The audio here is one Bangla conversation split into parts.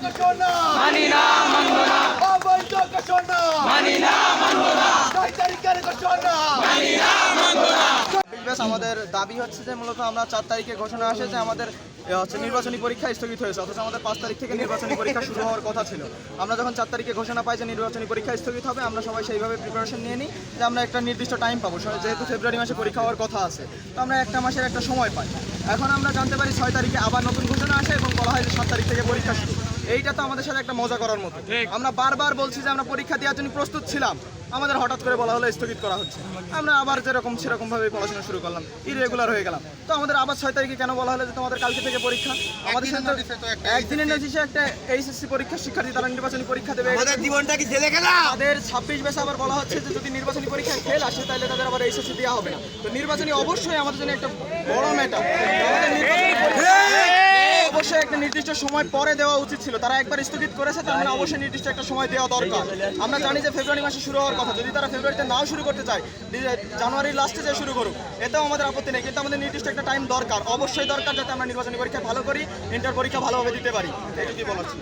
ঘোষণা মানি না, মানব না, অবৈধ ঘোষণা মানি না, মানব না, 6 তারিখের ঘোষণা মানি না, মানব না। আমাদের দাবি হচ্ছে যে মূলত আমরা 4 তারিখে ঘোষণা আসে যে আমাদের নির্বাচনী পরীক্ষা স্থগিত হয়েছে, অথচ আমাদের 5 তারিখ থেকে নির্বাচনী পরীক্ষা শুরু হওয়ার কথা ছিল। আমরা যখন 4 তারিখে ঘোষণা পাই যে নির্বাচনী পরীক্ষা স্থগিত হবে, আমরা সবাই সেইভাবে প্রিপারেশন নিয়ে নিই যে আমরা একটা নির্দিষ্ট টাইম পাবো, যেহেতু ফেব্রুয়ারি মাসে পরীক্ষা হওয়ার কথা আছে, তো আমরা একটা মাসের একটা সময় পাই। এখন আমরা জানতে পারি 6 তারিখে আবার নতুন ঘোষণা আসে এবং বলা হয় যে 7 তারিখ থেকে পরীক্ষা শুরু। এইটা তো আমাদের সাথে একটা মজা করার মতো। আমরা বারবার বলছি যে আমরা পরীক্ষা দেওয়ার জন্য প্রস্তুত ছিলাম, আমাদের হঠাৎ করে বলা হলো স্থগিত করা হচ্ছে। আমরা আবার যেরকম সেরকমভাবে পড়াশোনা শুরু করলাম, ইরেগুলার হয়ে গেলাম। তো আমাদের আবার 6 তারিখে কেন বলা হলো যে তোমাদের কালকে থেকে পরীক্ষা? আমাদের সাথে একদিনের নোটিশে একটা এইচএসসি পরীক্ষার শিক্ষার্থী তারা নির্বাচনী পরীক্ষা দেবে, আমাদের জীবনটা কি জেলে খেলা? তাদের 26 বেসে আবার বলা হচ্ছে যে যদি নির্বাচনী পরীক্ষায় ফেল আসে তাহলে তাদের আবার এইচএসসি দেওয়া হবে না। তো নির্বাচনী অবশ্যই আমাদের জন্য একটা বড় ম্যাটার। অবশ্যই একটা নির্দিষ্ট সময় পরে দেওয়া উচিত ছিল। তারা একবার স্থগিত করেছে, তার মানে অবশ্যই নির্দিষ্ট একটা সময় দেওয়া দরকার। আমরা জানি যে ফেব্রুয়ারি মাসে শুরু হওয়ার কথা, যদি তারা ফেব্রুয়ারিতে নাও শুরু করতে চায়, জানুয়ারির লাস্টে যে শুরু করুক, এতেও আমাদের আপত্তি নেই, কিন্তু আমাদের নির্দিষ্ট একটা টাইম দরকার, অবশ্যই দরকার, যাতে আমরা নির্বাচনী পরীক্ষা ভালো করি, ইন্টার পরীক্ষা ভালোভাবে দিতে পারি। এইটুকুই বলার ছিল।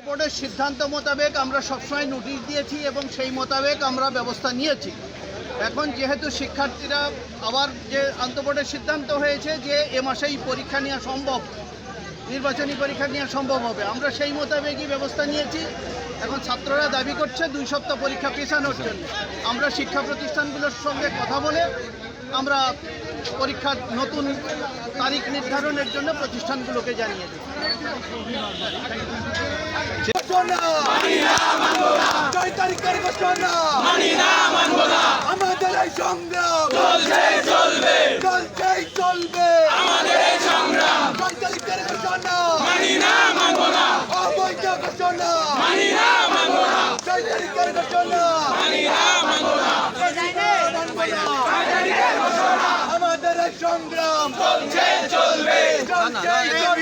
বোর্ডের সিদ্ধান্ত মোতাবেক আমরা সবসময় নোটিশ দিয়েছি এবং সেই মোতাবেক আমরা ব্যবস্থা নিয়েছি। এখন যেহেতু শিক্ষার্থীরা আবার যে আন্তঃবোর্ডের সিদ্ধান্ত হয়েছে যে এ মাসেই পরীক্ষা নেওয়া সম্ভব, নির্বাচনী পরীক্ষা নেওয়া সম্ভব হবে, আমরা সেই মোতাবেকই ব্যবস্থা নিয়েছি। এখন ছাত্ররা দাবি করছে 2 সপ্তাহ পরীক্ষা পেছানোর জন্য। আমরা শিক্ষা প্রতিষ্ঠানগুলোর সঙ্গে কথা বলে আমরা পরীক্ষার নতুন তারিখ নির্ধারণের জন্য প্রতিষ্ঠানগুলোকে জানিয়ে দিই। আমাদের এই সংগ্রাম চলবে, চলবে, আমাদের এই সংগ্রাম। 6 তারিখের ঘোষণা মানি না, মানব না, অবৈধ ঘোষণা, মানি না, মানব না, 6 তারিখের ঘোষণা মানি না, মানব না। আমাদের এই সংগ্রাম চলবে, চলবে।